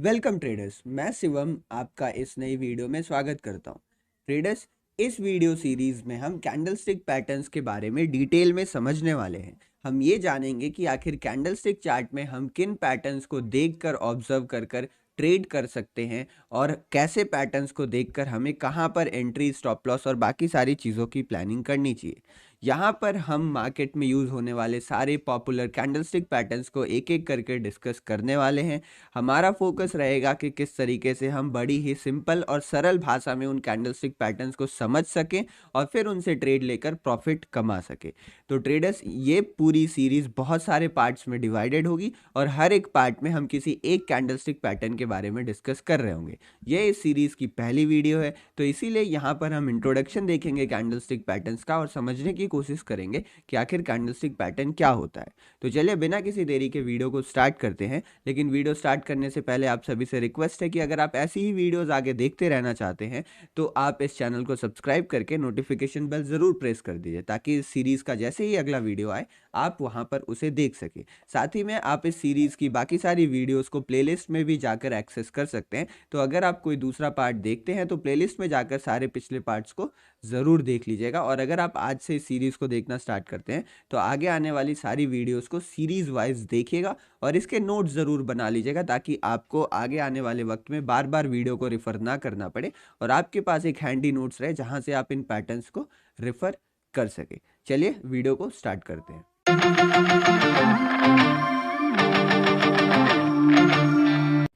Welcome traders, मैं शिवम आपका इस नई वीडियो में स्वागत करता हूं। ट्रेडर्स, इस वीडियो सीरीज में हम कैंडलस्टिक पैटर्न्स के बारे में डिटेल में समझने वाले हैं। हम ये जानेंगे कि आखिर कैंडलस्टिक चार्ट में हम किन पैटर्न्स को देखकर ऑब्जर्व कर कर ट्रेड कर सकते हैं और कैसे पैटर्न्स को देखकर हमें कहां पर एंट्री, स्टॉप लॉस और बाकी सारी चीज़ों की प्लानिंग करनी चाहिए। यहाँ पर हम मार्केट में यूज़ होने वाले सारे पॉपुलर कैंडलस्टिक पैटर्न्स को एक एक करके डिस्कस करने वाले हैं। हमारा फोकस रहेगा कि किस तरीके से हम बड़ी ही सिंपल और सरल भाषा में उन कैंडलस्टिक पैटर्न्स को समझ सकें और फिर उनसे ट्रेड लेकर प्रॉफिट कमा सकें। तो ट्रेडर्स, ये पूरी सीरीज बहुत सारे पार्ट्स में डिवाइडेड होगी और हर एक पार्ट में हम किसी एक कैंडलस्टिक पैटर्न के बारे में डिस्कस कर रहे होंगे। ये इस सीरीज की पहली वीडियो है, तो इसीलिए यहाँ पर हम इंट्रोडक्शन देखेंगे कैंडलस्टिक पैटर्न्स का और समझने की कोशिश करेंगे कि आखिर कैंडलस्टिक पैटर्न क्या होता है। तो चलिए बिना किसी देरी के वीडियो को स्टार्ट करते हैं। लेकिन वीडियो स्टार्ट करने से पहले आप सभी से रिक्वेस्ट है कि अगर आप ऐसी ही वीडियोस आगे देखते रहना चाहते हैं तो आप इस चैनल को सब्सक्राइब करके नोटिफिकेशन बेल ज़रूर प्रेस कर दीजिए, ताकि इस सीरीज़ का जैसे ही अगला वीडियो आए आप वहां पर उसे देख सकें। साथ ही में आप इस सीरीज़ की बाकी सारी वीडियोस को प्लेलिस्ट में भी जाकर एक्सेस कर सकते हैं। तो अगर आप कोई दूसरा पार्ट देखते हैं तो प्लेलिस्ट में जाकर सारे पिछले पार्ट्स को ज़रूर देख लीजिएगा। और अगर आप आज से इस सीरीज़ को देखना स्टार्ट करते हैं तो आगे आने वाली सारी वीडियोस को सीरीज़ वाइज देखिएगा और इसके नोट्स ज़रूर बना लीजिएगा, ताकि आपको आगे आने वाले वक्त में बार बार वीडियो को रेफ़र ना करना पड़े और आपके पास एक हैंडी नोट्स रहे जहां से आप इन पैटर्न्स को रेफ़र कर सके। चलिए वीडियो को स्टार्ट करते हैं।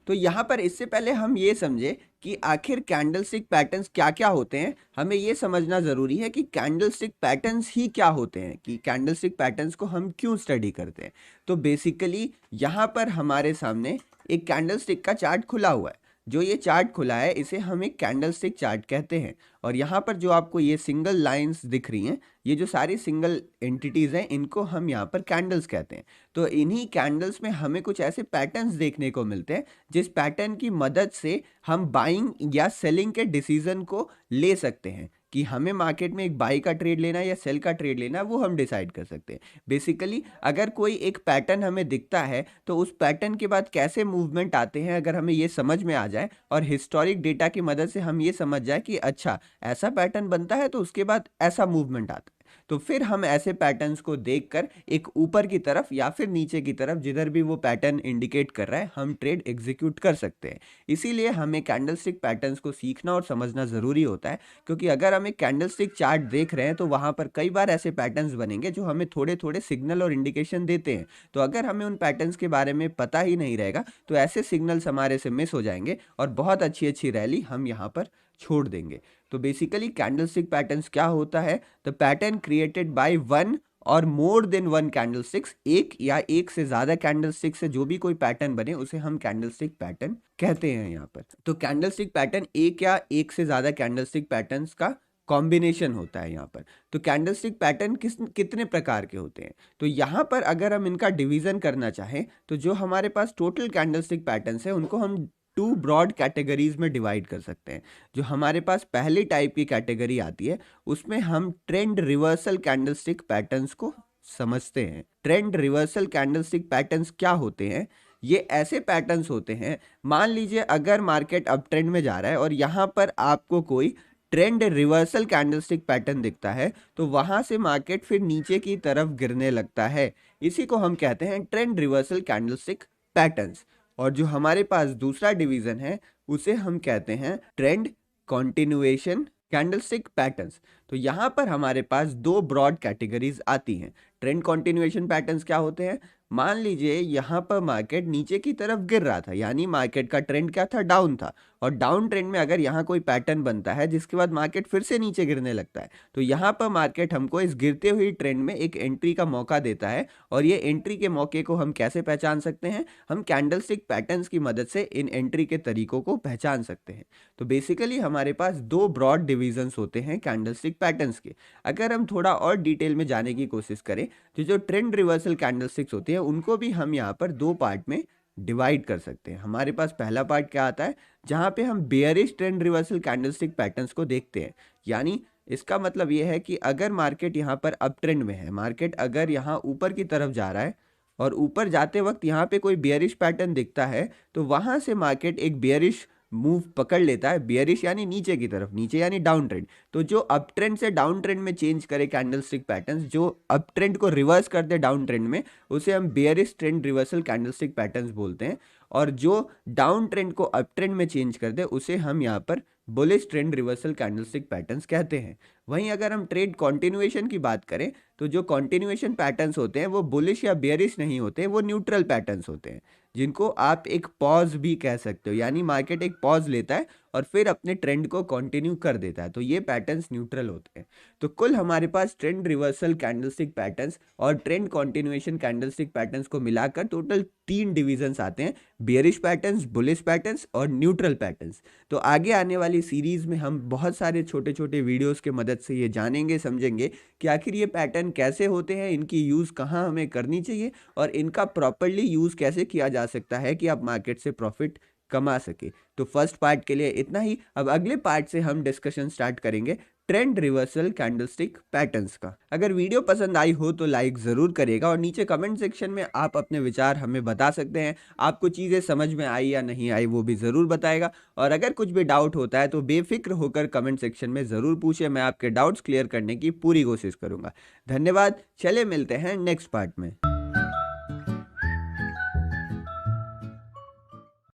तो यहाँ पर इससे पहले हम ये समझे कि आखिर कैंडलस्टिक पैटर्न्स क्या क्या होते हैं। हमें ये समझना ज़रूरी है कि कैंडलस्टिक पैटर्न्स ही क्या होते हैं, कि कैंडलस्टिक पैटर्न्स को हम क्यों स्टडी करते हैं। तो बेसिकली यहाँ पर हमारे सामने एक कैंडलस्टिक का चार्ट खुला हुआ है। जो ये चार्ट खुला है इसे हम एक कैंडलस्टिक चार्ट कहते हैं। और यहाँ पर जो आपको ये सिंगल लाइंस दिख रही हैं, ये जो सारी सिंगल एंटिटीज़ हैं, इनको हम यहाँ पर कैंडल्स कहते हैं। तो इन्हीं कैंडल्स में हमें कुछ ऐसे पैटर्न्स देखने को मिलते हैं जिस पैटर्न की मदद से हम बाइंग या सेलिंग के डिसीजन को ले सकते हैं, कि हमें मार्केट में एक बाई का ट्रेड लेना है या सेल का ट्रेड लेना है, वो हम डिसाइड कर सकते हैं। बेसिकली अगर कोई एक पैटर्न हमें दिखता है तो उस पैटर्न के बाद कैसे मूवमेंट आते हैं अगर हमें ये समझ में आ जाए और हिस्टोरिक डेटा की मदद से हम ये समझ जाए कि अच्छा ऐसा पैटर्न बनता है तो उसके बाद ऐसा मूवमेंट आता है, तो फिर हम ऐसे पैटर्न्स को देखकर एक ऊपर की तरफ या फिर नीचे की तरफ, जिधर भी वो पैटर्न इंडिकेट कर रहा है, हम ट्रेड एग्जीक्यूट कर सकते हैं। इसीलिए हमें कैंडलस्टिक पैटर्न्स को सीखना और समझना ज़रूरी होता है, क्योंकि अगर हम एक कैंडलस्टिक चार्ट देख रहे हैं तो वहाँ पर कई बार ऐसे पैटर्न्स बनेंगे जो हमें थोड़े थोड़े सिग्नल और इंडिकेशन देते हैं। तो अगर हमें उन पैटर्न्स के बारे में पता ही नहीं रहेगा तो ऐसे सिग्नल्स हमारे से मिस हो जाएंगे और बहुत अच्छी अच्छी रैली हम यहाँ पर छोड़ देंगे। तो बेसिकली कैंडलस्टिक पैटर्न्स क्या होता है? The pattern created by one और मोर देन वन कैंडलस्टिक्स, एक या एक से ज्यादा कैंडलस्टिक से जो भी कोई पैटर्न बने उसे हम कैंडलस्टिक पैटर्न कहते हैं यहाँ पर। तो कैंडलस्टिक पैटर्न एक या एक से ज्यादा कैंडलस्टिक पैटर्न्स का कॉम्बिनेशन होता है यहाँ पर। तो कैंडलस्टिक पैटर्न कितने प्रकार के होते हैं? तो यहाँ पर अगर हम इनका डिवीजन करना चाहें तो जो हमारे पास टोटल कैंडलस्टिक पैटर्न्स है उनको हम टू ब्रॉड कैटेगरीज में डिवाइड कर सकते हैं। जो हमारे पास पहली टाइप की कैटेगरी आती है उसमें हम ट्रेंड रिवर्सल कैंडलस्टिक पैटर्न्स को समझते हैं। ट्रेंड रिवर्सल कैंडलस्टिक पैटर्न्स क्या होते हैं? ये ऐसे पैटर्न्स होते हैं, मान लीजिए अगर मार्केट अप ट्रेंड में जा रहा है और यहाँ पर आपको कोई ट्रेंड रिवर्सल कैंडलस्टिक पैटर्न दिखता है तो वहां से मार्केट फिर नीचे की तरफ गिरने लगता है। इसी को हम कहते हैं ट्रेंड रिवर्सल कैंडलस्टिक पैटर्न्स। और जो हमारे पास दूसरा डिवीजन है उसे हम कहते हैं ट्रेंड कॉन्टिन्यूएशन कैंडलस्टिक पैटर्न्स। तो यहाँ पर हमारे पास दो ब्रॉड कैटेगरीज आती हैं। ट्रेंड कॉन्टिन्यूएशन पैटर्न्स क्या होते हैं? मान लीजिए यहाँ पर मार्केट नीचे की तरफ गिर रहा था, यानी मार्केट का ट्रेंड क्या था? डाउन था। और डाउन ट्रेंड में अगर यहाँ कोई पैटर्न बनता है जिसके बाद मार्केट फिर से नीचे गिरने लगता है तो यहाँ पर मार्केट हमको इस गिरते हुए ट्रेंड में एक एंट्री का मौका देता है। और ये एंट्री के मौके को हम कैसे पहचान सकते हैं? हम कैंडलस्टिक पैटर्न्स की मदद से इन एंट्री के तरीकों को पहचान सकते हैं। तो बेसिकली हमारे पास दो ब्रॉड डिविजन्स होते हैं कैंडलस्टिक पैटर्न्स के। अगर हम थोड़ा और डिटेल में जाने की कोशिश करें तो जो ट्रेंड रिवर्सल कैंडलस्टिक्स होते हैं उनको भी हम यहाँ पर दो पार्ट में डिवाइड कर सकते हैं। हमारे पास पहला पार्ट क्या आता है? जहाँ पे हम bearish trend reversal candlestick patterns को देखते हैं। यानी इसका मतलब ये है कि अगर मार्केट यहाँ पर अप ट्रेंड में है, मार्केट अगर यहाँ ऊपर की तरफ जा रहा है और ऊपर जाते वक्त यहाँ पे कोई बियरिश पैटर्न दिखता है तो वहां से मार्केट एक बियरिश मूव पकड़ लेता है। बियरिश यानी नीचे की तरफ, नीचे यानी डाउन ट्रेंड। तो जो अप ट्रेंड से डाउन ट्रेंड में चेंज करे कैंडलस्टिक पैटर्न्स, जो अप ट्रेंड को रिवर्स कर दे डाउन ट्रेंड में, उसे हम bearish trend reversal candlestick patterns बोलते हैं। और जो डाउन ट्रेंड को अप ट्रेंड में चेंज कर दे उसे हम यहाँ पर bullish trend reversal candlestick patterns कहते हैं। वहीं अगर हम ट्रेड कॉन्टिन्यूएशन की बात करें तो जो कॉन्टिन्यूएशन पैटर्न्स होते हैं वो बुलिश या बेयरिश नहीं होते, वो न्यूट्रल पैटर्न्स होते हैं, जिनको आप एक पॉज भी कह सकते हो। यानी मार्केट एक पॉज लेता है और फिर अपने ट्रेंड को कंटिन्यू कर देता है, तो ये पैटर्न्स न्यूट्रल होते हैं। तो कुल हमारे पास ट्रेंड रिवर्सल कैंडलस्टिक पैटर्न्स और ट्रेंड कंटिन्यूएशन कैंडलस्टिक पैटर्न्स को मिलाकर टोटल 3 डिविजन्स आते हैं: बेयरिश पैटर्न्स, बुलिश पैटर्न्स और न्यूट्रल पैटर्न्स। तो आगे आने वाली सीरीज में हम बहुत सारे छोटे छोटे वीडियोस के मदद से ये जानेंगे, समझेंगे कि आखिर ये पैटर्न कैसे होते हैं, इनकी यूज़ कहाँ हमें करनी चाहिए और इनका प्रॉपरली यूज़ कैसे किया जा सकता है कि आप मार्केट से प्रॉफिट कमा सके। तो फर्स्ट पार्ट के लिए इतना ही। अब अगले पार्ट से हम डिस्कशन स्टार्ट करेंगे ट्रेंड रिवर्सल कैंडलस्टिक पैटर्न्स का। अगर वीडियो पसंद आई हो तो लाइक ज़रूर करिएगा और नीचे कमेंट सेक्शन में आप अपने विचार हमें बता सकते हैं। आपको चीज़ें समझ में आई या नहीं आई वो भी ज़रूर बताएगा। और अगर कुछ भी डाउट होता है तो बेफिक्र होकर कमेंट सेक्शन में ज़रूर पूछें, मैं आपके डाउट्स क्लियर करने की पूरी कोशिश करूँगा। धन्यवाद। चले मिलते हैं नेक्स्ट पार्ट में।